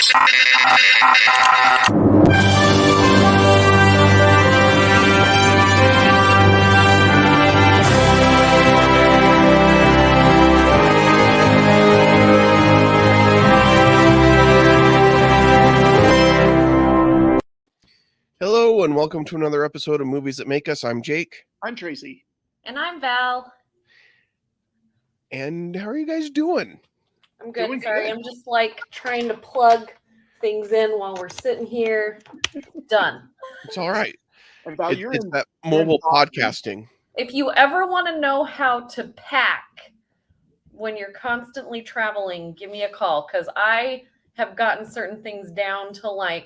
Hello and welcome to another episode of Movies That Make Us. I'm Jake. I'm Tracy. And I'm Val. And how are you guys doing? I'm good. Sorry, I'm just trying to plug things in while we're sitting here. Done. It's all right. And Val, It's that mobile podcasting. If you ever want to know how to pack when you're constantly traveling, give me a call, because I have gotten certain things down to a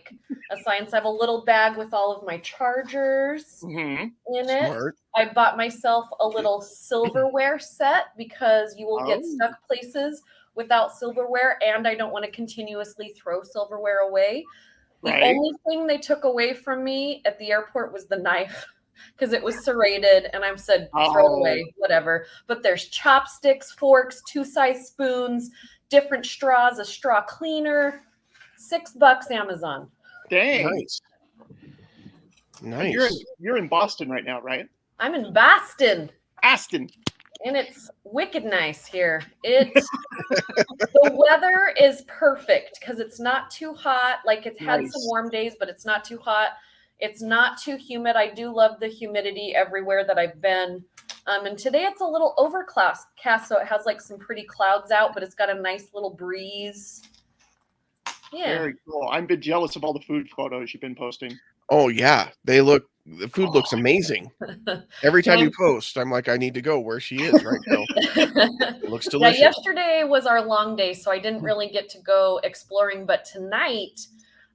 science. I have a little bag with all of my chargers in it. Smart. I bought myself a little silverware set because you will get stuck places without silverware, and I don't want to continuously throw silverware away. The only thing they took away from me at the airport was the knife, because it was serrated, and I said, throw it away, whatever. But there's chopsticks, forks, 2-size spoons, different straws, a straw cleaner, $6 Amazon. Dang. Nice. You're in Boston right now, right? I'm in Boston. Aston. And it's wicked nice here. The weather is perfect because it's not too hot. It's had some warm days, but it's not too hot. It's not too humid. I do love the humidity everywhere that I've been. And today it's a little overcast, so it has some pretty clouds out, but it's got a nice little breeze. Yeah. Very cool. I'm a bit jealous of all the food photos you've been posting. Oh yeah, the food looks amazing. Every time you post, I'm like, I need to go where she is right now. It looks delicious. Yeah, yesterday was our long day, so I didn't really get to go exploring, but tonight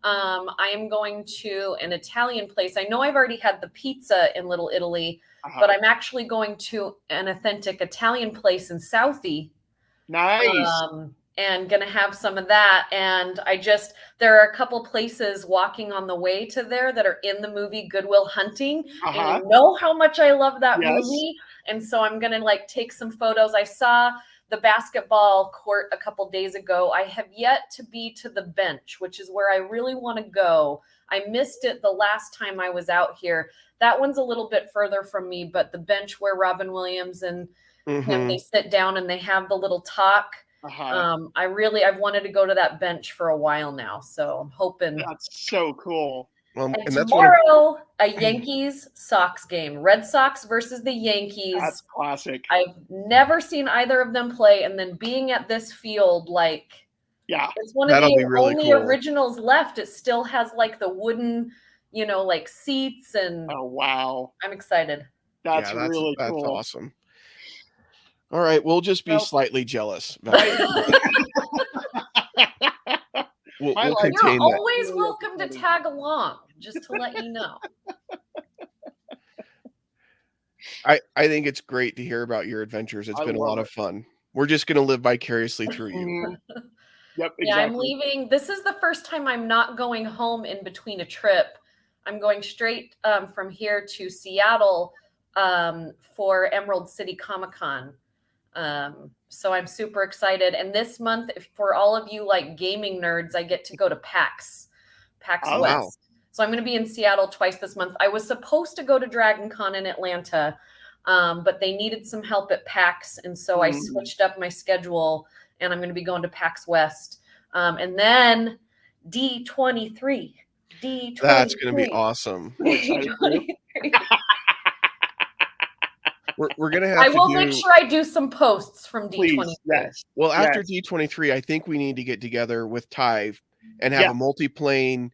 I am going to an Italian place. I know I've already had the pizza in Little Italy, but I'm actually going to an authentic Italian place in Southie. Nice. And going to have some of that. And there are a couple places walking on the way to there that are in the movie Good Will Hunting. And you know how much I love that movie. And so I'm going to take some photos. I saw the basketball court a couple days ago. I have yet to be to the bench, which is where I really want to go. I missed it the last time I was out here. That one's a little bit further from me, but the bench where Robin Williams and him, they sit down and they have the little talk. I've wanted to go to that bench for a while now, so I'm hoping. That's so cool. Well, and tomorrow, a Yankees-Sox game. Red Sox versus the Yankees. That's classic. I've never seen either of them play, and then being at this field, it's one of the only originals left. It still has the wooden, seats, and oh wow, I'm excited. That's really cool. That's awesome. All right, we'll just be slightly jealous. We'll contain You're always welcome to tag along, just to let you know. I think it's great to hear about your adventures. It's been a lot of fun. We're just going to live vicariously through you. Yep, exactly. Yeah, I'm leaving. This is the first time I'm not going home in between a trip. I'm going straight from here to Seattle for Emerald City Comic-Con. So I'm super excited. And this month, for all of you gaming nerds, I get to go to PAX West. Wow. So I'm going to be in Seattle twice this month. I was supposed to go to Dragon Con in Atlanta, but they needed some help at PAX. And so I switched up my schedule, and I'm going to be going to PAX West. And then D23. That's going to be awesome. We're going to have I will make sure I do some posts from D23. Please, yes. Well, after D23, I think we need to get together with Ty and have a multi-plane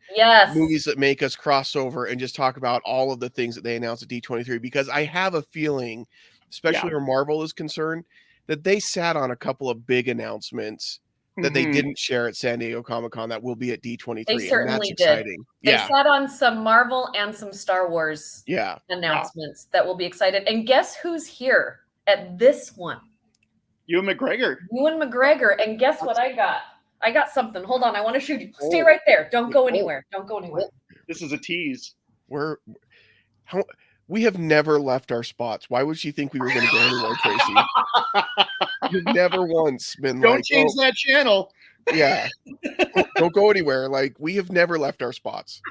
Movies That Make Us crossover and just talk about all of the things that they announced at D23, because I have a feeling, especially where Marvel is concerned, that they sat on a couple of big announcements that they didn't share at San Diego Comic-Con that will be at D23. They certainly and that's exciting. They sat on some Marvel and some Star Wars announcements that will be excited. And guess who's here at this one? Ewan McGregor. And guess what I got? I got something. Hold on. I want to shoot you. Stay right there. Don't go anywhere. This is a tease. We have never left our spots. Why would she think we were going to go anywhere, Tracy? You've never once been Don't change that channel. Yeah. Don't go anywhere. Like, we have never left our spots.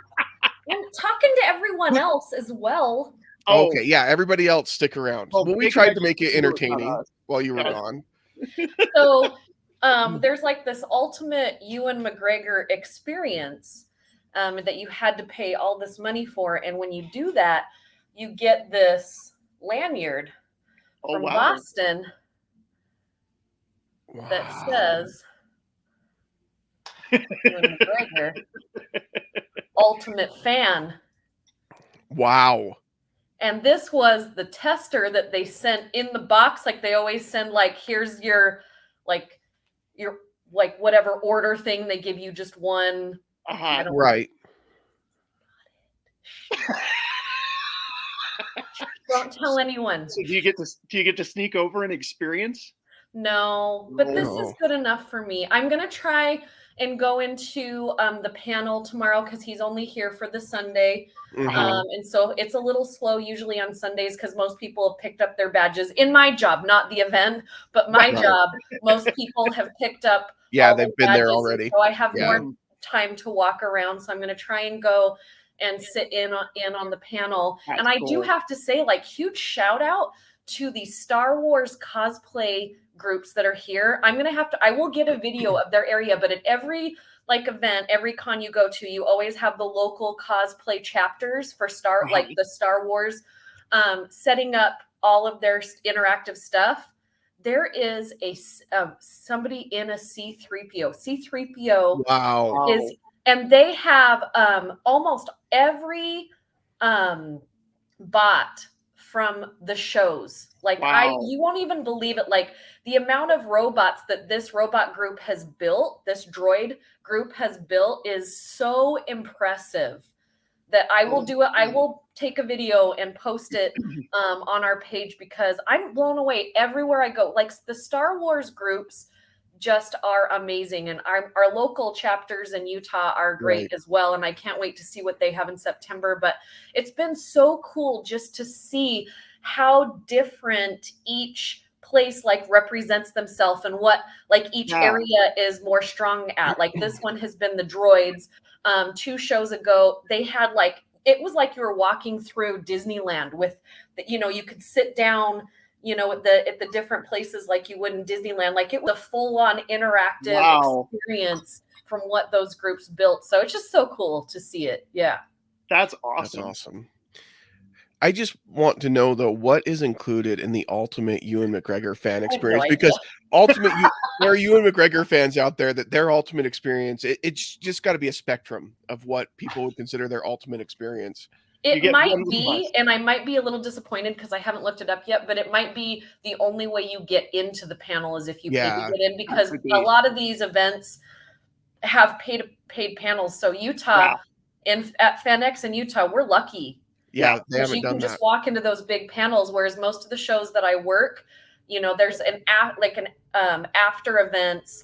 I'm talking to everyone else as well. Oh, okay, yeah, everybody else stick around. Well, we tried to make it entertaining while you were gone. So there's like this ultimate Ewan McGregor experience that you had to pay all this money for. And when you do that, you get this lanyard from Boston that says Ewan McGregor, ultimate fan. Wow. And this was the tester that they sent in the box. Like they always send, like, here's your whatever order thing. They give you just one. Right. Don't tell anyone. So do you get to sneak over and experience? No, but this is good enough for me. I'm gonna try and go into the panel tomorrow because he's only here for the Sunday. And so it's a little slow usually on Sundays because most people have picked up their badges. In my job, not the event, but my job, most people have picked up. Yeah, they've been there already. So I have more time to walk around. So I'm going to try and go and sit in on the panel. And I do have to say, like, huge shout out to the Star Wars cosplay groups that are here. I will get a video of their area, but at every event, every con you go to, you always have the local cosplay chapters for the Star Wars, setting up all of their interactive stuff. There is somebody in a C-3PO. C-3PO is, and they have almost every bot from the shows. Like, you won't even believe it. Like, the amount of robots that this robot group has built, this droid group has built, is so impressive that I will do it. I will take a video and post it on our page because I'm blown away everywhere I go. Like, the Star Wars groups just are amazing. And our local chapters in Utah are great as well. And I can't wait to see what they have in September. But it's been so cool just to see how different each place represents themselves and what each area is more strong at. Like, this one has been the droids. 2 shows ago, they had it was like you were walking through Disneyland with you could sit down at the different places like you would in Disneyland. Like, it was a full-on interactive experience from what those groups built. So it's just so cool to see it. Yeah. That's awesome. That's awesome. I just want to know, though, what is included in the ultimate Ewan McGregor fan experience? Because there are Ewan McGregor fans out there that their ultimate experience, it's just got to be a spectrum of what people would consider their ultimate experience. It might be, and I might be a little disappointed because I haven't looked it up yet, but it might be the only way you get into the panel is if you pay to get in, because a lot of these events have paid panels. So Utah, at FanX in Utah, we're lucky. Yeah, they haven't you done can that. just walk into those big panels, whereas most of the shows that I work, there's an after events,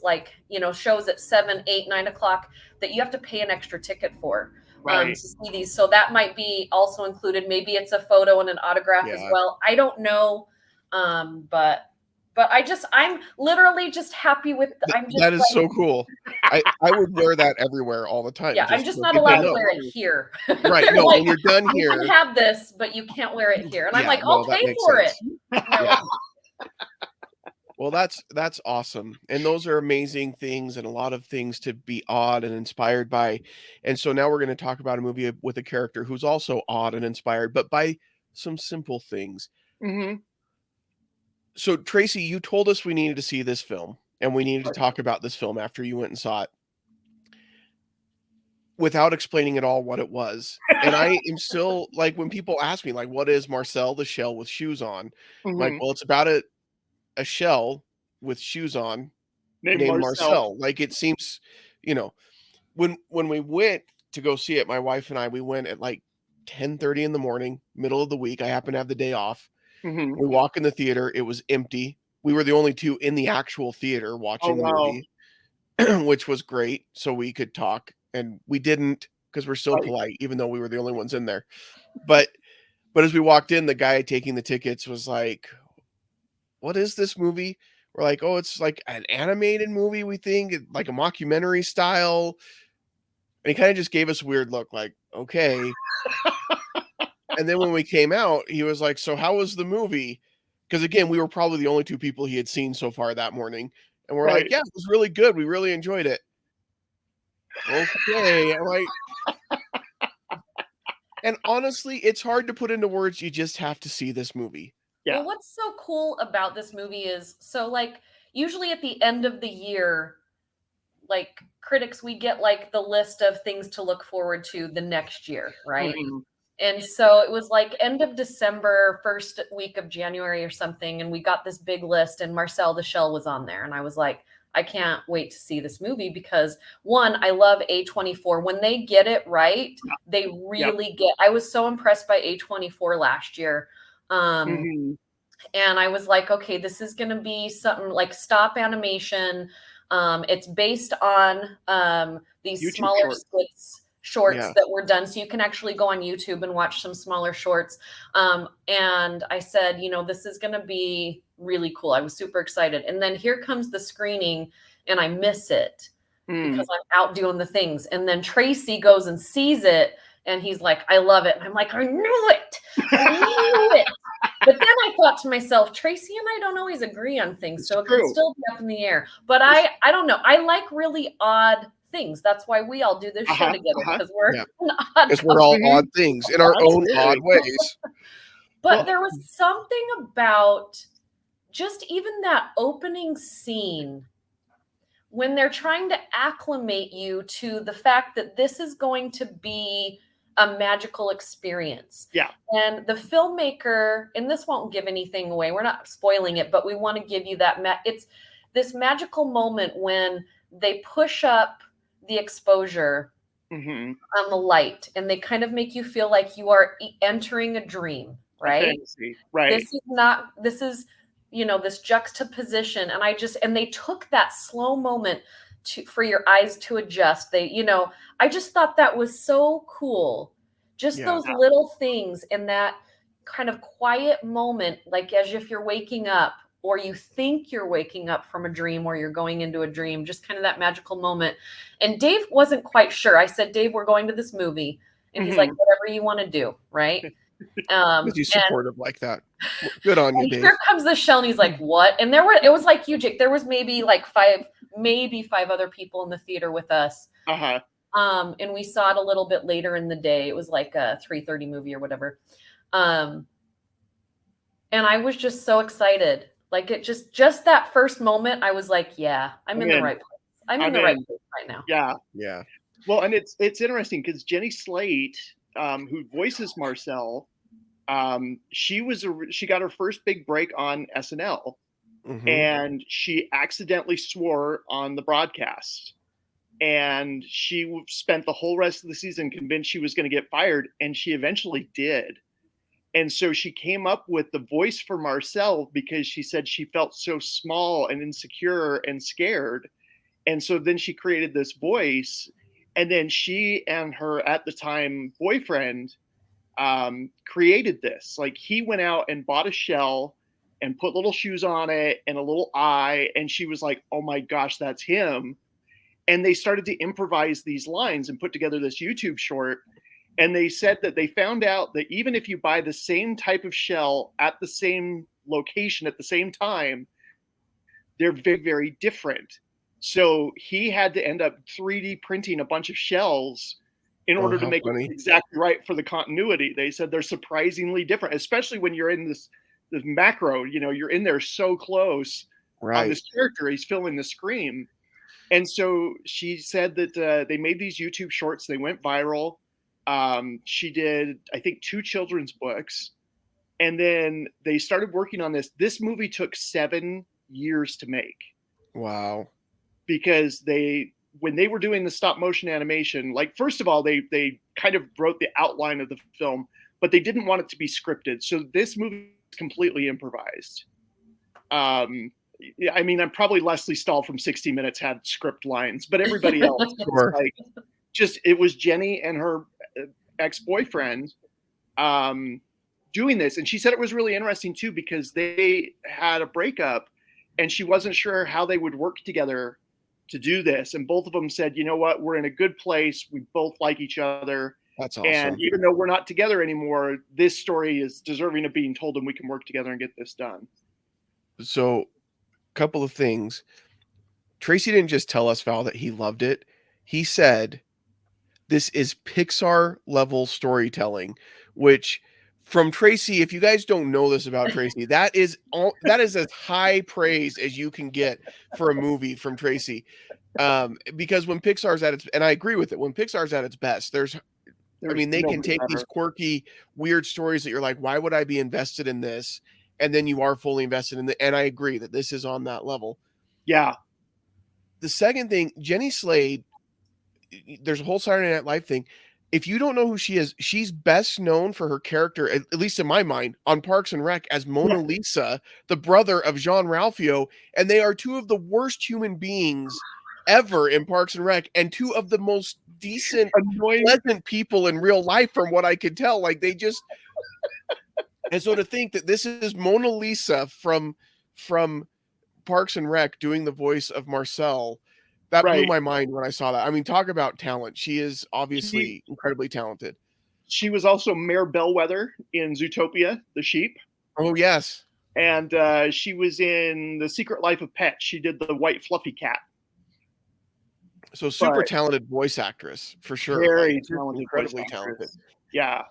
shows at 7, 8, 9 o'clock that you have to pay an extra ticket for to see these. So that might be also included. Maybe it's a photo and an autograph as well. I don't know, but I'm literally just happy with. That is so cool. I would wear that everywhere all the time. Yeah, I'm just not allowed to wear it here. Right. No, when you're done here, you can have this, but you can't wear it here. And I'm like, I'll pay for it. Yeah. Well, that's awesome. And those are amazing things and a lot of things to be awed and inspired by. And so now we're going to talk about a movie with a character who's also awed and inspired, but by some simple things. Mm-hmm. So, Tracy, you told us we needed to see this film and we needed to talk about this film after you went and saw it without explaining at all what it was. And I am still, when people ask me, what is Marcel the Shell with shoes on? Mm-hmm. Well, it's about a shell with shoes on named Marcel. It seems, when we went to go see it, my wife and I, we went at 10:30 in the morning, middle of the week. I happened to have the day off. Mm-hmm. We walk in the theater. It was empty. We were the only 2 in the actual theater watching the movie, which was great. So we could talk, and we didn't because we're still polite, even though we were the only ones in there. But as we walked in, the guy taking the tickets was like, "What is this movie?" we're like, oh, it's like an animated movie, we think, like a mockumentary style. And he kind of just gave us a weird look, like, okay. And then when we came out, he was like, so how was the movie? Because again, we were probably the only two people he had seen so far that morning. And we're like, yeah, it was really good. We really enjoyed it. Okay. I'm like, and honestly, it's hard to put into words. You just have to see this movie. Yeah. Well, what's so cool about this movie is, so like usually at the end of the year, like critics, we get like the list of things to look forward to the next year, right? Mm-hmm. And so it was like end of December, first week of January or something, and we got this big list, and Marcel the Shell was on there, and I was like, I can't wait to see this movie because, one, I love A24. When they get it right, they really get. I was so impressed by A24 last year. And I was like, okay, this is going to be something like stop animation. It's based on these YouTube smaller shorts that were done. So you can actually go on YouTube and watch some smaller shorts. And I said, you know, this is going to be really cool. I was super excited. And then here comes the screening and I miss it because I'm out doing the things. And then Tracy goes and sees it and he's like, I love it. And I'm like, I knew it. I knew it. But then I thought to myself, Tracy and I don't always agree on things. So it could still be up in the air. But I don't know. I like really odd things. That's why we all do this show together, because we're we're all odd things in our own odd ways. But there was something about just even that opening scene when they're trying to acclimate you to the fact that this is going to be a magical experience. Yeah. And the filmmaker, and this won't give anything away, we're not spoiling it, but we want to give you that. It's this magical moment when they push up the exposure on the light and they kind of make you feel like you are entering a dream, right? Right. This is, you know, this juxtaposition. And they took that slow moment for your eyes to adjust. I just thought that was so cool. Just those little things in that kind of quiet moment, like as if you're waking up or you think you're waking up from a dream or you're going into a dream, just kind of that magical moment. And Dave wasn't quite sure. I said, Dave, we're going to this movie. And he's like, whatever you want to do. Right. He's supportive like that. Good on you, Dave. Here comes the Shell, and he's like, what? And it was like you, Jake. There was maybe like five other people in the theater with us. And we saw it a little bit later in the day. It was like a 3:30 movie or whatever. And I was just so excited. Like it just that first moment, I was like, yeah, I'm in the right place. I'm in the right place right now. Yeah. Yeah. Well, and it's interesting because Jenny Slate, who voices Marcel, she got her first big break on SNL, and she accidentally swore on the broadcast, and she spent the whole rest of the season convinced she was going to get fired, and she eventually did. And so she came up with the voice for Marcel because she said she felt so small and insecure and scared. And so then she created this voice, and then she and her at the time boyfriend created this. Like he went out and bought a shell and put little shoes on it and a little eye. And she was like, oh my gosh, that's him. And they started to improvise these lines and put together this YouTube short. And they said that they found out that even if you buy the same type of shell at the same location at the same time, they're very, very different. So he had to end up 3D printing a bunch of shells in order to make it exactly right for the continuity. They said they're surprisingly different, especially when you're in this macro, you're in there so close on this character. He's filling the screen. And so she said that they made these YouTube shorts. They went viral. She did, I think, 2 children's books. And then they started working on this. This movie took 7 years to make. Wow. Because when they were doing the stop motion animation, like, first of all, they kind of wrote the outline of the film, but they didn't want it to be scripted. So this movie is completely improvised. I mean, I'm probably Leslie Stahl from 60 Minutes had script lines, but everybody else, it was Jenny and her ex-boyfriend doing this. And she said it was really interesting too, because they had a breakup and she wasn't sure how they would work together to do this. And both of them said, you know what, we're in a good place. We both like each other. That's awesome. And even though we're not together anymore, this story is deserving of being told, and we can work together and get this done. So, a couple of things. Tracy didn't just tell us, Val, that he loved it. He said, this is Pixar level storytelling, which from Tracy, if you guys don't know this about Tracy, that is as high praise as you can get for a movie from Tracy. Because when Pixar's at its, and I agree with it, when Pixar's at its best, they can take these quirky, weird stories that you're like, why would I be invested in this? And then you are fully invested in it. And I agree that this is on that level. Yeah. The second thing, Jenny Slate, there's a whole Saturday Night Live thing. If you don't know who she is, she's best known for her character, at least in my mind, on Parks and Rec as Mona Lisa, the brother of Jean-Ralphio. And they are two of the worst human beings ever in Parks and Rec, and two of the most decent, pleasant people in real life, from what I could tell. Like, they just, and so to think that this is Mona Lisa from Parks and Rec doing the voice of Marcel, that blew my mind when I saw that. I mean, talk about talent. She is obviously incredibly talented. She was also Mayor Bellwether in Zootopia, the sheep. Oh, yes. And she was in The Secret Life of Pets. She did the white fluffy cat. So super talented voice actress, for sure. Very talented, incredibly talented. Yeah.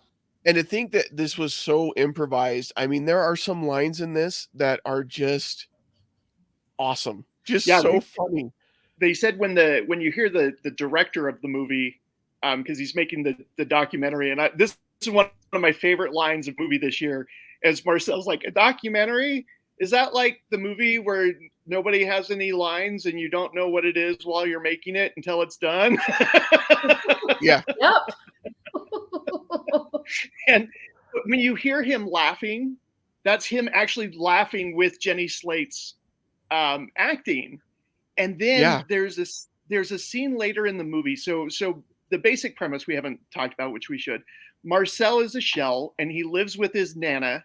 And to think that this was so improvised. I mean, there are some lines in this that are just awesome. Just so funny. They said when you hear the director of the movie, because he's making the documentary, and this is one of my favorite lines of movie this year, as Marcel's like, a documentary? Is that like the movie where nobody has any lines and you don't know what it is while you're making it until it's done? Yeah. Yep. And when you hear him laughing, that's him actually laughing with Jenny Slate's acting. And then there's a scene later in the movie. So the basic premise we haven't talked about, which we should. Marcel is a shell, and he lives with his Nana,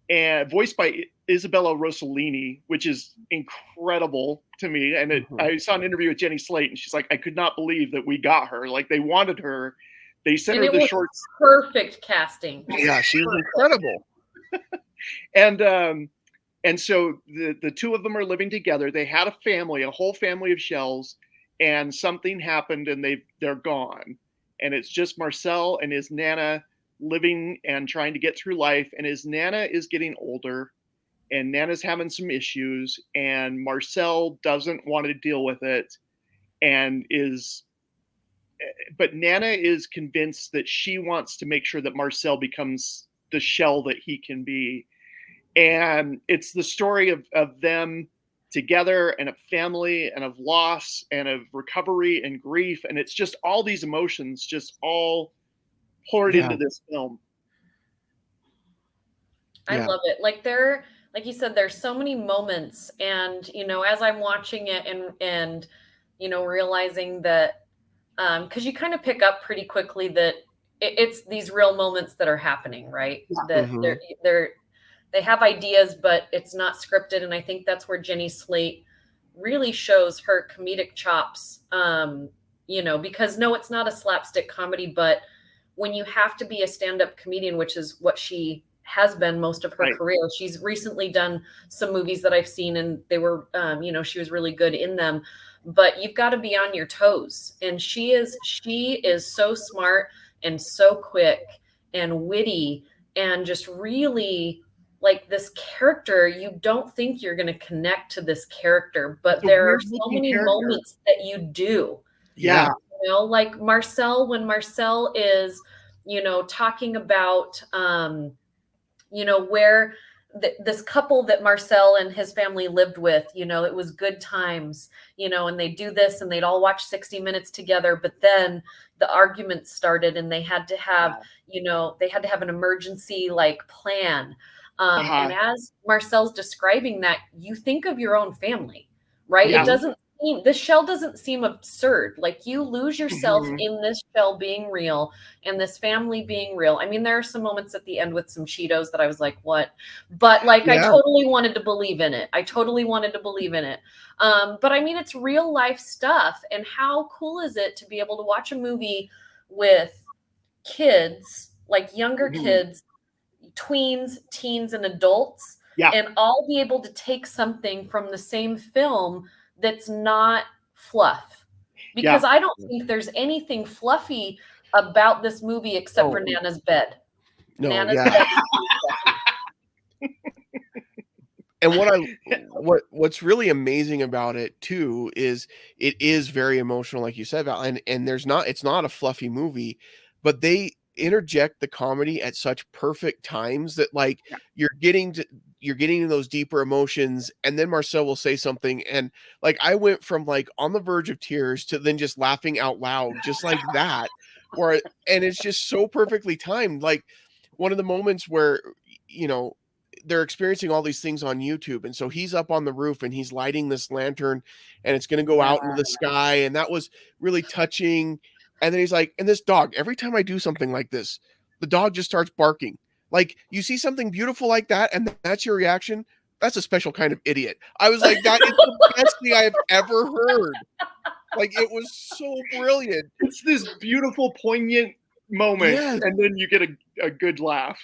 and voiced by Isabella Rossellini, which is incredible to me. And I saw an interview with Jenny Slate, and she's like, I could not believe that we got her. Like, they wanted her. They sent her the shorts. Perfect casting. Yeah, she was incredible. And so the two of them are living together. They had a family, a whole family of shells, and something happened, and they're gone. And it's just Marcel and his Nana living and trying to get through life. And his Nana is getting older, and Nana's having some issues, and Marcel doesn't want to deal with it, but Nana is convinced that she wants to make sure that Marcel becomes the shell that he can be. And it's the story of them together, and of family, and of loss, and of recovery and grief. And it's just all these emotions just all poured into this film. I love it. Like you said, there's so many moments, and, as I'm watching it and realizing that, because you kind of pick up pretty quickly that it's these real moments that are happening, right? That they have ideas, but it's not scripted. And I think that's where Jenny Slate really shows her comedic chops, because no, it's not a slapstick comedy, but when you have to be a stand-up comedian, which is what she has been most of her career. She's recently done some movies that I've seen, and they were, she was really good in them, but you've got to be on your toes. And she is so smart and so quick and witty, and just really, like, this character, you don't think you're going to connect to this character, but there are so many moments that you do. Yeah. Like Marcel, when Marcel is, talking about, where this couple that Marcel and his family lived with, it was good times, and they do this, and they'd all watch 60 Minutes together. But then the arguments started, and they had to have, an emergency plan. And as Marcel's describing that, you think of your own family, right? Yeah. It doesn't shell doesn't seem absurd. Like, you lose yourself in this shell being real and this family being real. I mean, there are some moments at the end with some Cheetos that I was like, what? But like, I totally wanted to believe in it. But I mean, it's real life stuff. And how cool is it to be able to watch a movie with kids, like younger kids, tweens, teens, and adults, and all be able to take something from the same film that's not fluff. Because I don't think there's anything fluffy about this movie except for Nana's bed. Bed. And what's really amazing about it too is it is very emotional, like you said, Val, and it's not a fluffy movie, but they interject the comedy at such perfect times that like you're getting to those deeper emotions, and then Marcel will say something, and like I went from like on the verge of tears to then just laughing out loud, just like that, and it's just so perfectly timed. Like one of the moments where, you know, they're experiencing all these things on YouTube, and so he's up on the roof and he's lighting this lantern and it's going to go out into the sky, and that was really touching. And then he's like, and this dog, every time I do something like this, the dog just starts barking. Like, you see something beautiful like that and that's your reaction, that's a special kind of idiot. I was like, that is the best thing I've ever heard. Like, it was so brilliant. It's this beautiful, poignant moment, and then you get a good laugh.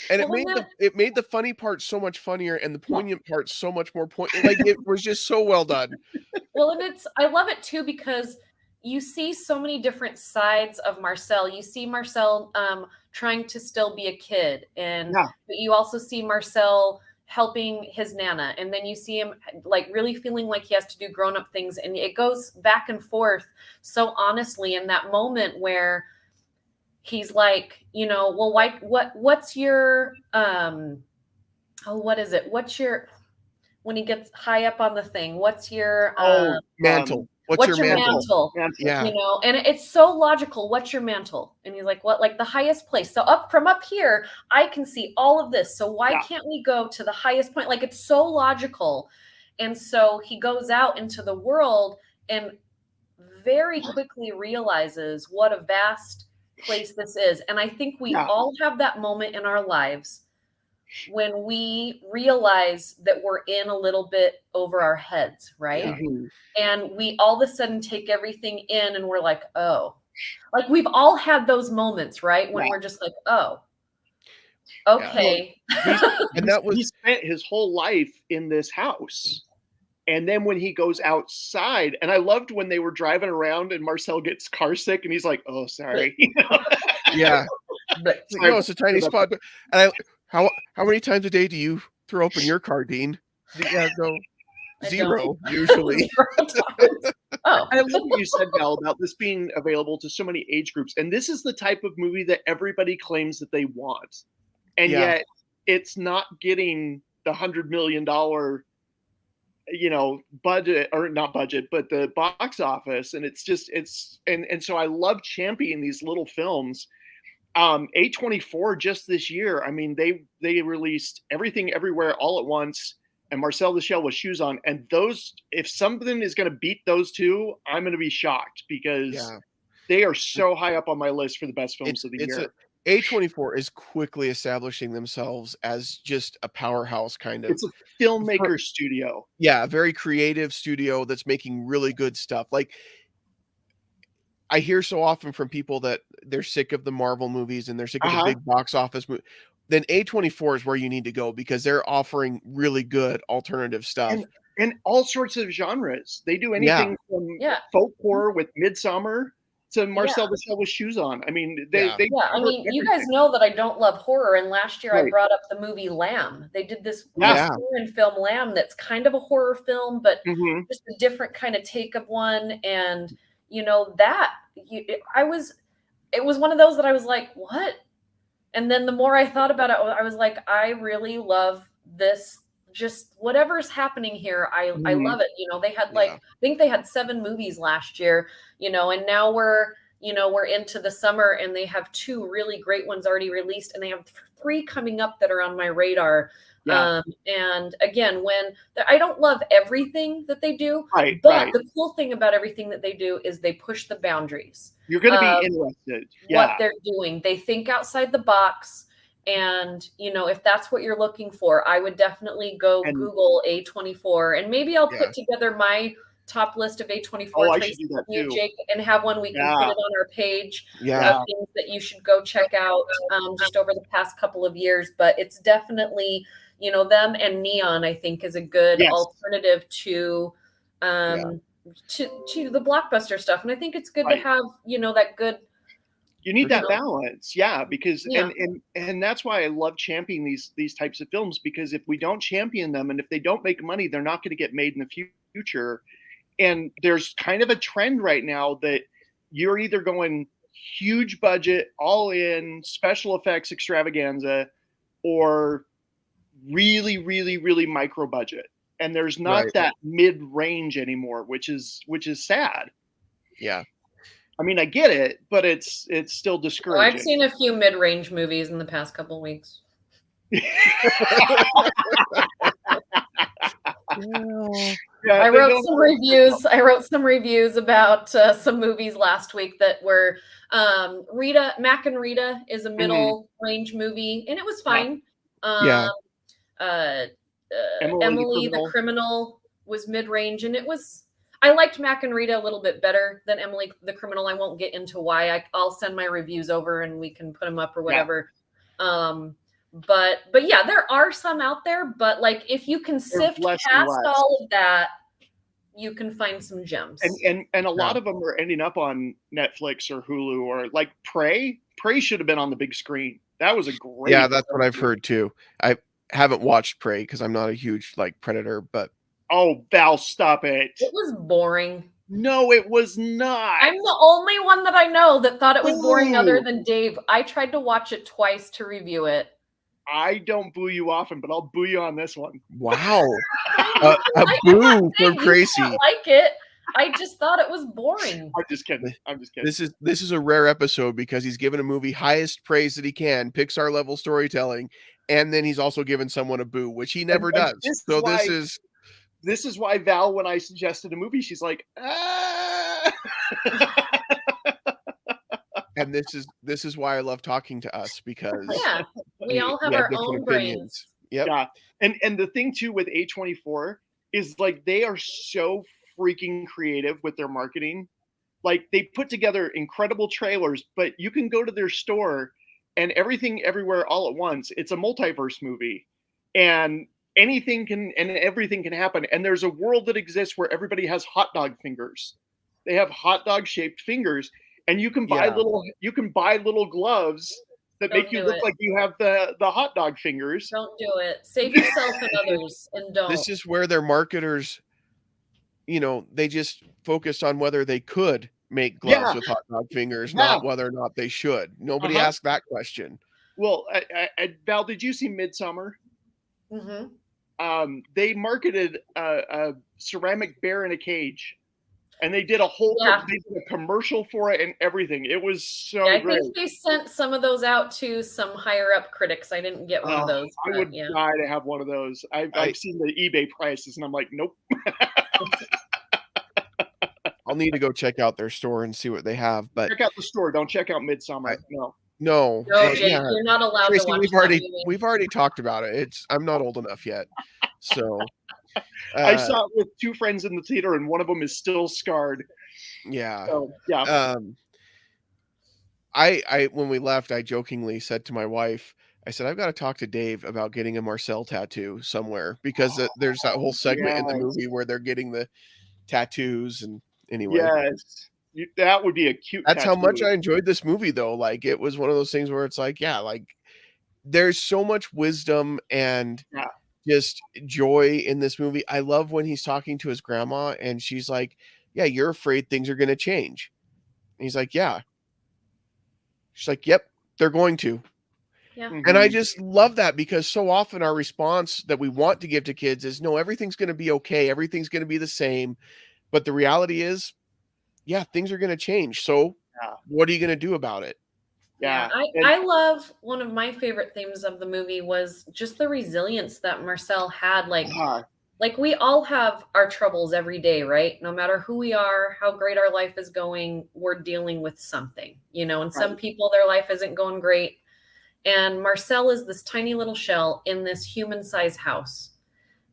And it made the funny part so much funnier and the poignant part so much more poignant. Like, it was just so well done. Well, and I love it too, because you see so many different sides of Marcel. You see Marcel trying to still be a kid, but you also see Marcel helping his Nana, and then you see him like really feeling like he has to do grown-up things, and it goes back and forth so honestly in that moment where he's like, you know, well, what's your what is it? What's your, when he gets high up on the thing, what's your mantle? What's your mantle? Yeah. You know, and it's so logical. What's your mantle? And he's like, what? Like the highest place. So from up here, I can see all of this. So why can't we go to the highest point? Like, it's so logical. And so he goes out into the world and very quickly realizes what a vast place this is. And I think we all have that moment in our lives when we realize that we're in a little bit over our heads, right? And we all of a sudden take everything in and we're like, oh, like we've all had those moments, right? When we're just like, oh, okay. And he spent his whole life in this house. And then when he goes outside, and I loved when they were driving around and Marcel gets car sick and he's like, oh, sorry. But you know, it's a tiny spot. And how many times a day do you throw up in your car, Dean? Zero, usually. I love what you said, Val, about this being available to so many age groups. And this is the type of movie that everybody claims that they want. And yet it's not getting the $100 million, you know, budget, or not budget, but the box office. And it's just, and so I love championing these little films. A24 just this year, I mean, they released Everything Everywhere All at Once and Marcel the Shell with Shoes On. And those, if something is going to beat those two, I'm going to be shocked, because they are so high up on my list for the best films of the year. A24 is quickly establishing themselves as just a powerhouse kind of. It's a filmmaker studio. Yeah, a very creative studio that's making really good stuff. Like, I hear so often from people that they're sick of the Marvel movies and they're sick of the big box office movies. Then A24 is where you need to go, because they're offering really good alternative stuff. And all sorts of genres. They do anything from folk horror with Midsommar to Marcel the Shell with Shoes On. I mean, I mean, you guys know that I don't love horror, and last year I brought up the movie Lamb. They did this foreign film Lamb that's kind of a horror film, but just a different kind of take of one. And you know, it was one of those that I was like, what? And then the more I thought about it, I was like, I really love this. Just whatever's happening here, I love it. You know, they had I think they had 7 movies last year, you know, and now we're into the summer and they have 2 really great ones already released, and they have 3 coming up that are on my radar. Yeah. And again, I don't love everything that they do, but the cool thing about everything that they do is they push the boundaries. You're going to be interested. What they're doing. They think outside the box. And, if that's what you're looking for, I would definitely go Google A24, and maybe I'll put together my top list of A24 I should do that too. Jake, and have one we can put it on our page of things that you should go check out just over the past couple of years. But it's definitely, them and Neon, I think, is a good alternative to the blockbuster stuff. And I think it's good to have, that good. You need that balance. Yeah, because and that's why I love championing these types of films, because if we don't champion them and if they don't make money, they're not going to get made in the future. And there's kind of a trend right now that you're either going huge budget, all in special effects extravaganza, or really, really, really micro budget. And there's not that mid-range anymore, which is sad. Yeah. I mean, I get it, but it's still discouraging. I've seen a few mid-range movies in the past couple of weeks. I wrote some reviews. Some reviews about some movies last week that were Mac and Rita is a middle range movie, and it was fine. Emily the Criminal was mid-range, and it was. I liked Mac and Rita a little bit better than Emily the Criminal. I won't get into why. I'll send my reviews over and we can put them up or whatever. But yeah, there are some out there. But like, if you can sift past all of that, you can find some gems. And a lot of them are ending up on Netflix or Hulu, or like Prey. Prey should have been on the big screen. That was a great. Yeah, that's what I've heard too. I haven't watched Prey because I'm not a huge Predator, but. Oh, Val, stop it. It was boring. No, it was not. I'm the only one that I know that thought it was boring other than Dave. I tried to watch it twice to review it. I don't boo you often, but I'll boo you on this one. Wow. a boo from Gracie. I like it. I just thought it was boring. I'm just kidding. This is a rare episode because he's given a movie highest praise that he can, Pixar level storytelling, and then he's also given someone a boo, which he never does. This is why Val, when I suggested a movie, she's like, ah. And this is why I love talking to us, because we all have our own brains. Yep. Yeah. And the thing too with A24 is like they are so freaking creative with their marketing. Like they put together incredible trailers, but you can go to their store and Everything Everywhere All at Once. It's a multiverse movie. And anything can and everything can happen. And there's a world that exists where everybody has hot dog fingers. They have hot dog shaped fingers, and you can buy little gloves that make you look like you have the hot dog fingers. Don't do it. Save yourself and others, and don't. This is where their marketers, they just focused on whether they could make gloves with hot dog fingers, not whether or not they should. Nobody asked that question. Well, Val, did you see Midsommar? Mm-hmm. They marketed a ceramic bear in a cage, and they did a commercial for it and everything. It was so great. I think they sent some of those out to some higher up critics. I didn't get one of those. I would die to have one of those. I've seen the eBay prices, and I'm like, nope. I'll need to go check out their store and see what they have. But check out the store. Don't check out Midsommar. No, Jake, you're not allowed Tracy, to watch we've already talked about it. I'm not old enough yet. So I saw it with two friends in the theater, and one of them is still scarred. Yeah. So, yeah. I when we left, I jokingly said to my wife, I said, I've got to talk to Dave about getting a Marcel tattoo somewhere, because there's that whole segment in the movie where they're getting the tattoos. And anyway. Yes. That would be a cute That's how much I enjoyed this movie, though. Like, it was one of those things where it's like, there's so much wisdom and just joy in this movie. I love when he's talking to his grandma and she's like, yeah, you're afraid things are going to change. And he's like, yeah. She's like, yep, they're going to. Yeah. And I just love that, because so often our response that we want to give to kids is, no, everything's going to be okay. Everything's going to be the same. But the reality is, things are going to change. So what are you going to do about it? Yeah. I love, one of my favorite themes of the movie was just the resilience that Marcel had. Like we all have our troubles every day, right? No matter who we are, how great our life is going, we're dealing with something, you know, and some people, their life isn't going great. And Marcel is this tiny little shell in this human-sized house.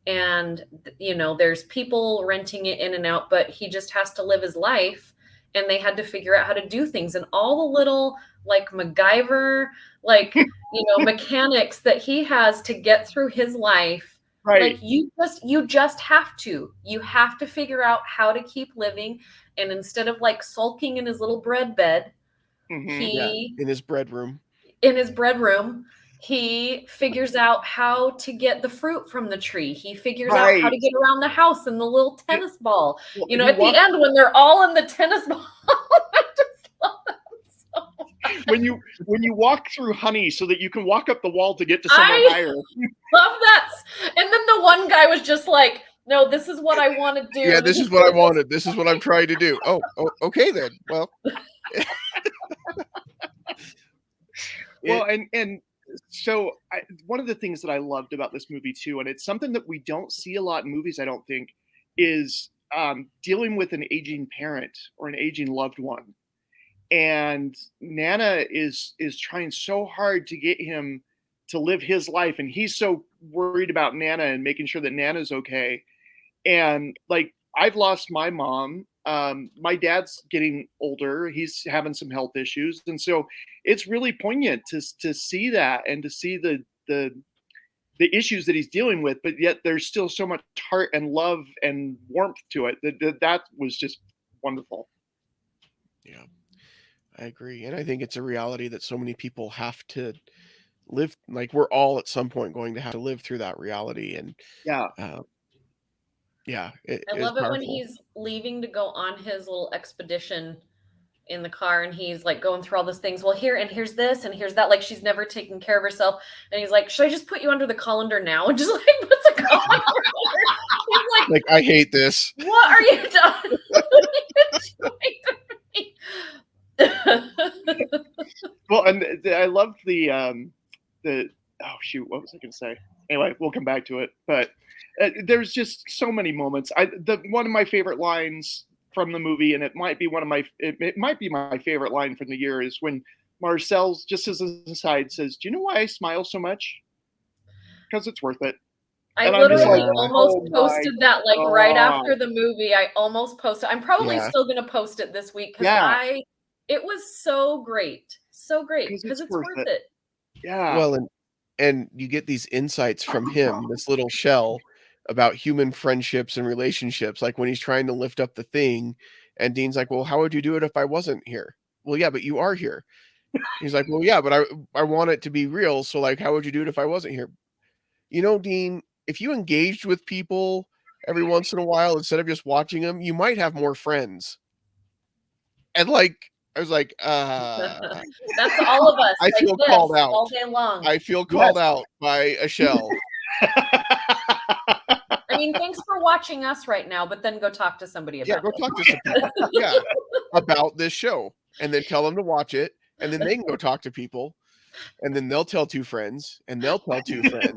And, you know, there's people renting it in and out, but he just has to live his life. And they had to figure out how to do things. And all the little, like, MacGyver, like, you know, mechanics that he has to get through his life. Like, you just have to figure out how to keep living. And instead of, like, sulking in his little bread bed, in his bread room, he figures out how to get the fruit from the tree. He figures out how to get around the house and the little tennis ball. Well, you know, at the end when they're all in the tennis ball, I just love that so much. When you walk through honey so that you can walk up the wall to get to somewhere higher. Love that. And then the one guy was just like, no, this is what I want to do. Yeah, this is what I wanted. This is what I'm trying to do. Oh, okay then. Well. Well, and so one of the things that I loved about this movie too, and it's something that we don't see a lot in movies, I don't think, is dealing with an aging parent or an aging loved one. And Nana is trying so hard to get him to live his life, and he's so worried about Nana and making sure that Nana's okay. And like, I've lost my mom. My dad's getting older. He's having some health issues. And so it's really poignant to see that and to see the issues that he's dealing with, but yet there's still so much heart and love and warmth to it. That was just wonderful. Yeah, I agree. And I think it's a reality that so many people have to live. Like, we're all at some point going to have to live through that reality. And I love it when he's leaving to go on his little expedition in the car, and he's like going through all those things. Well, here's this and here's that. Like, she's never taken care of herself, and he's like, "Should I just put you under the colander now?" And just like puts a colander. He's like, I hate this. What are you doing? Well, and I love the oh shoot, what was I going to say? Anyway, we'll come back to it, but. There's just so many moments. One of my favorite lines from the movie, and it might be my favorite line from the year, is when Marcel, just as an aside, says, "Do you know why I smile so much? Because it's worth it." I literally almost posted that right after the movie. I almost posted. I'm probably still going to post it this week because it was so great because it's worth it. Yeah. Well, and you get these insights from him, this little shell, about human friendships and relationships. Like when he's trying to lift up the thing and Dean's like, "Well, how would you do it if I wasn't here?" "Well, yeah, but you are here." He's like, "Well, yeah, but I want it to be real. So like, how would you do it if I wasn't here?" You know, Dean, if you engaged with people every once in a while, instead of just watching them, you might have more friends. And like, I was like, that's all of us. I feel called out all day long. I feel called out by a shell. I mean, thanks for watching us right now, but then go talk to somebody about go talk to some people about this show, and then tell them to watch it, and then they can go talk to people, and then they'll tell two friends, and they'll tell two friends.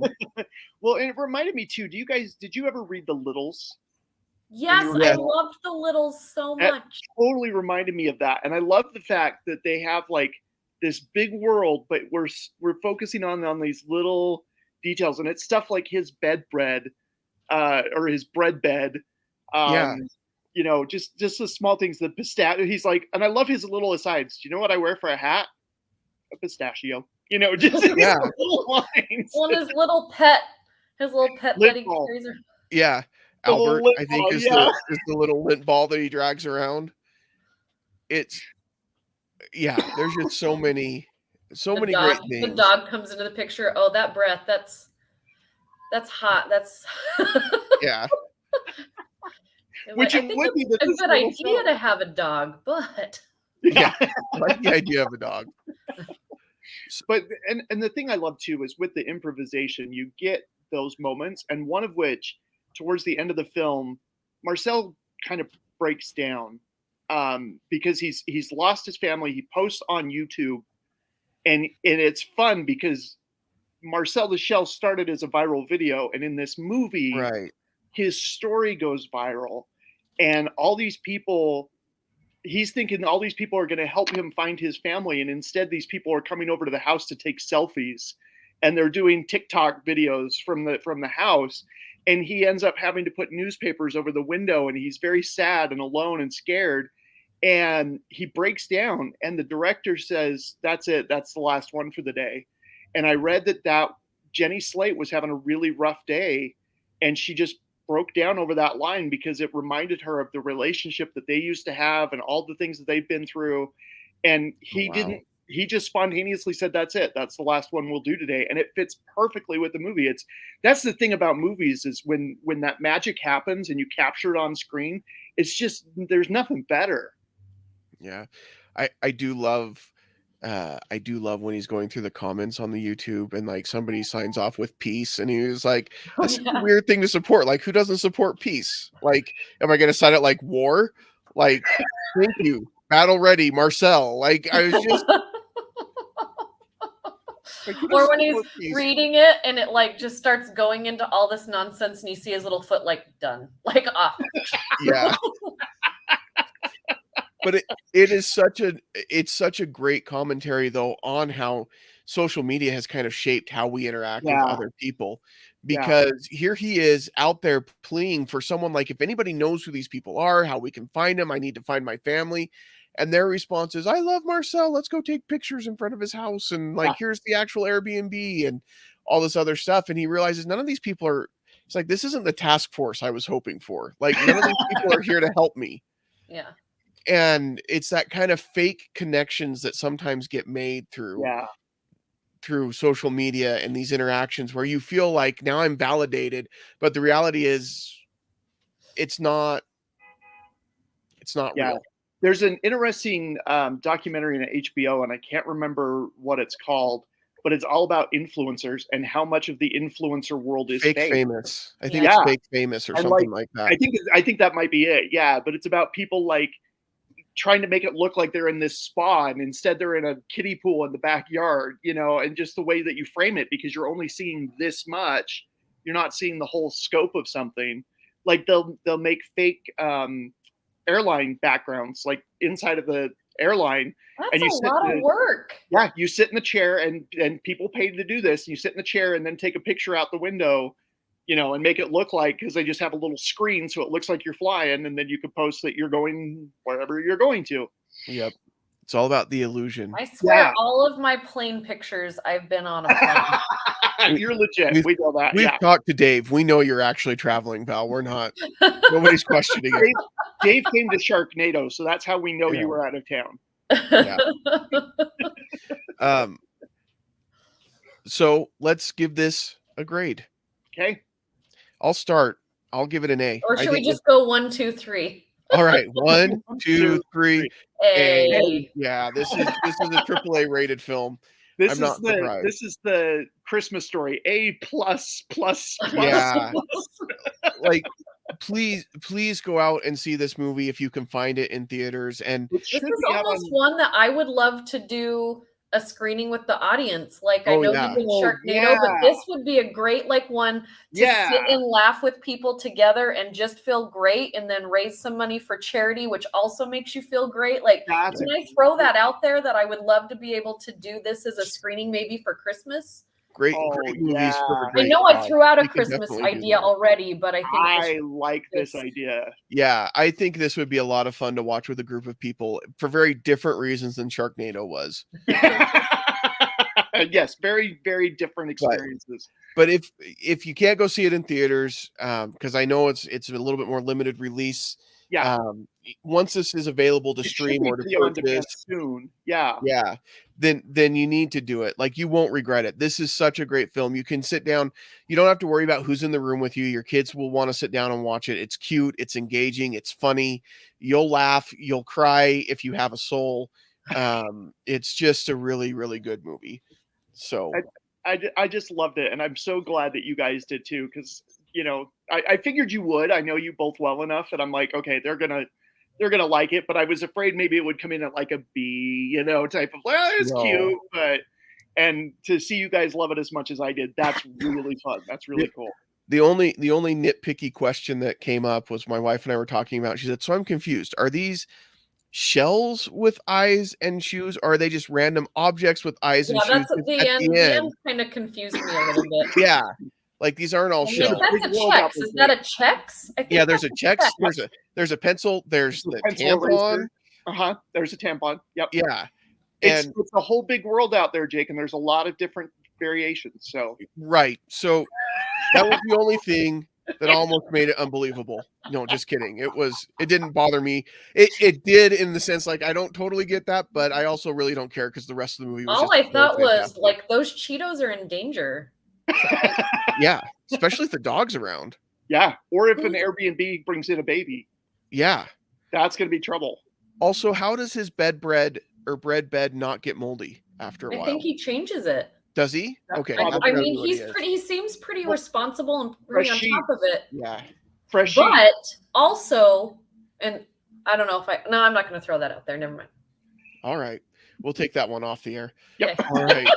Well, and it reminded me too, did you ever read The Littles? Yes, I loved The Littles so much. It totally reminded me of that. And I love the fact that they have like this big world, but we're focusing on these little details, and it's stuff like his bread or his bread bed. You know, just the small things, the pistachio. He's like, and I love his little asides. "Do you know what I wear for a hat? A pistachio." You know, just little lines. Well, his little pet that he carries. Yeah. Albert, I think, is the little lint ball that he drags around. There's just so many great things. The dog comes into the picture. Oh, that breath, that's hot. That's Which it would be a good idea to have a dog, but I like the idea of a dog. But and the thing I love too is with the improvisation, you get those moments, and one of which, towards the end of the film, Marcel kind of breaks down because he's lost his family. He posts on YouTube And it's fun because Marcel the Shell started as a viral video, and in this movie, his story goes viral, and all these people, he's thinking all these people are going to help him find his family, and instead these people are coming over to the house to take selfies, and they're doing TikTok videos from the house, and he ends up having to put newspapers over the window, and he's very sad and alone and scared, and he breaks down, and the director says, "That's it, that's the last one for the day." And I read that Jenny Slate was having a really rough day, and she just broke down over that line because it reminded her of the relationship that they used to have and all the things that they've been through. And he just spontaneously said, "That's it. That's the last one we'll do today." And it fits perfectly with the movie. That's the thing about movies is when that magic happens and you capture it on screen, it's just, there's nothing better. Yeah. I do love when he's going through the comments on the YouTube and like somebody signs off with peace, and he was like, "That's a weird thing to support. Like, who doesn't support peace? Like, am I going to sign it like war? Like, thank you, battle ready, Marcel." Like, I was just. Like, or when he's reading it and it like just starts going into all this nonsense, and you see his little foot like done, like off. Yeah. But it's such a great commentary though on how social media has kind of shaped how we interact with other people, because here he is out there pleading for someone, like, if anybody knows who these people are, how we can find them, I need to find my family. And their response is, "I love Marcel, let's go take pictures in front of his house, and like here's the actual Airbnb and all this other stuff." And he realizes none of these people are, it's like, this isn't the task force I was hoping for. Like, none of these people are here to help me. Yeah. And it's that kind of fake connections that sometimes get made through social media and these interactions where you feel like, now I'm validated, but the reality is it's not real. There's an interesting documentary on HBO, and I can't remember what it's called, but it's all about influencers and how much of the influencer world is fake. Famous. I think it's fake famous or something like that. I think that might be it. Yeah, but it's about people like trying to make it look like they're in this spa, and instead they're in a kiddie pool in the backyard, and just the way that you frame it, because you're only seeing this much, you're not seeing the whole scope of something. Like they'll make fake airline backgrounds, like inside of the airline. That's a lot of work. Yeah, you sit in the chair, and people pay to do this. You sit in the chair and then take a picture out the window, and make it look like, because they just have a little screen so it looks like you're flying, and then you can post that you're going wherever you're going to. Yep. It's all about the illusion. I swear, all of my plane pictures, I've been on a plane. You're legit. We know that. We've talked to Dave. We know you're actually traveling, pal. We're not. Nobody's questioning it. Dave came to Sharknado, so that's how we know you were out of town. Yeah. So let's give this a grade. Okay. I'll start. I'll give it an A. Or should we just go 1, 2, 3? All right, 1, 2, 3. A. Yeah, this is a AAA rated film. This is the Christmas Story. A++++. Yeah. Like, please go out and see this movie if you can find it in theaters. And this is almost one that I would love to do a screening with the audience. Like, I know you did Sharknado, but this would be a great one to sit and laugh with people together and just feel great, and then raise some money for charity, which also makes you feel great. Like, can I throw that out there, that I would love to be able to do this as a screening maybe for Christmas? Great movies. I know I threw out a Christmas idea already, but I think I like this idea. Yeah, I think this would be a lot of fun to watch with a group of people for very different reasons than Sharknado was. Yes, very, very different experiences. But if you can't go see it in theaters, because I know it's a little bit more limited release. Yeah. Once this is available to stream or to purchase soon, then you need to do it. Like, you won't regret it. This is such a great film. You can sit down. You don't have to worry about who's in the room with you. Your kids will want to sit down and watch it. It's cute. It's engaging. It's funny. You'll laugh. You'll cry if you have a soul. It's just a really, really good movie. So I just loved it, and I'm so glad that you guys did too, because I figured you would. I know you both well enough, and I'm like, okay, they're gonna like it. But I was afraid maybe it would come in at like a B, type of, well, it's cute, but And to see you guys love it as much as I did, that's really fun. That's really cool. The only nitpicky question that came up was my wife and I were talking about. She said, "So I'm confused. Are these shells with eyes and shoes, or are they just random objects with eyes and shoes?" That's the end kind of confused me a little bit. Yeah. Like these aren't all shells. That's a Chex. Is that a Chex? Yeah, there's a Chex. There's a pencil. There's the tampon. There's a tampon. Yep. Yeah. It's a whole big world out there, Jake, and there's a lot of different variations. So right. So that was the only thing that almost made it unbelievable. No, just kidding. It didn't bother me. It did in the sense like I don't totally get that, but I also really don't care because the rest of the movie was all I thought was like those Cheetos are in danger. Yeah, especially if the dog's around. Yeah, or if an Airbnb brings in a baby. Yeah. That's going to be trouble. Also, how does his bread bed not get moldy after a while? I think he changes it. Does he? Okay. I mean, he seems pretty responsible and pretty on top of it. Yeah. Fresh but sheet. Also, and I don't know if I'm not going to throw that out there. Never mind. All right. We'll take that one off the air. Yep. All right.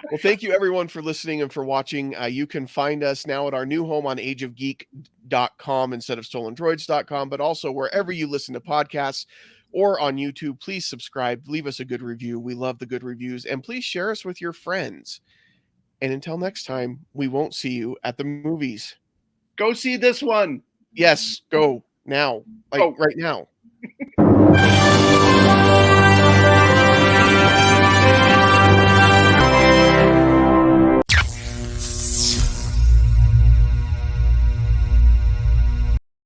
Well, thank you everyone for listening and for watching. You can find us now at our new home on ageofgeek.com instead of stolendroids.com, but also wherever you listen to podcasts or on YouTube. Please subscribe, leave us a good review. We love the good reviews, and please share us with your friends. And until next time, we won't see you at the movies. Go see this one. Yes, go now. Right now.